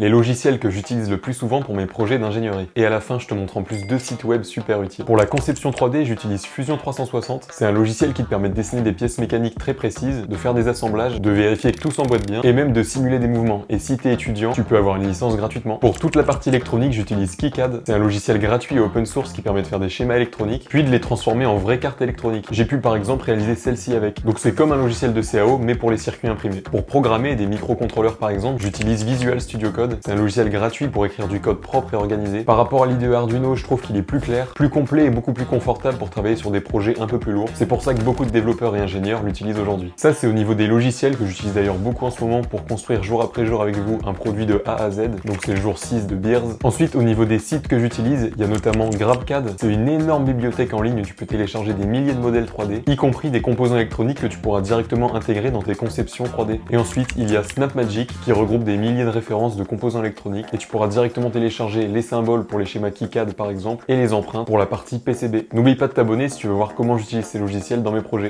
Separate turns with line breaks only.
Les logiciels que j'utilise le plus souvent pour mes projets d'ingénierie. Et à la fin, je te montre en plus 2 sites web super utiles. Pour la conception 3D, j'utilise Fusion 360. C'est un logiciel qui te permet de dessiner des pièces mécaniques très précises, de faire des assemblages, de vérifier que tout s'emboîte bien, et même de simuler des mouvements. Et si t'es étudiant, tu peux avoir une licence gratuitement. Pour toute la partie électronique, j'utilise KiCad. C'est un logiciel gratuit et open source qui permet de faire des schémas électroniques, puis de les transformer en vraies cartes électroniques. J'ai pu par exemple réaliser celle-ci avec. Donc c'est comme un logiciel de CAO, mais pour les circuits imprimés. Pour programmer des microcontrôleurs par exemple, j'utilise Visual Studio Code. C'est un logiciel gratuit pour écrire du code propre et organisé. Par rapport à l'IDE Arduino, je trouve qu'il est plus clair, plus complet et beaucoup plus confortable pour travailler sur des projets un peu plus lourds. C'est pour ça que beaucoup de développeurs et ingénieurs l'utilisent aujourd'hui. Ça, c'est au niveau des logiciels que j'utilise d'ailleurs beaucoup en ce moment pour construire jour après jour avec vous un produit de A à Z. Donc c'est le jour 6 de Beers. Ensuite, au niveau des sites que j'utilise, il y a notamment GrabCAD. C'est une énorme bibliothèque en ligne où tu peux télécharger des milliers de modèles 3D, y compris des composants électroniques que tu pourras directement intégrer dans tes conceptions 3D. Et ensuite, il y a SnapMagic qui regroupe des milliers de références de composants électroniques et tu pourras directement télécharger les symboles pour les schémas KiCad par exemple et les empreintes pour la partie PCB. N'oublie pas de t'abonner si tu veux voir comment j'utilise ces logiciels dans mes projets.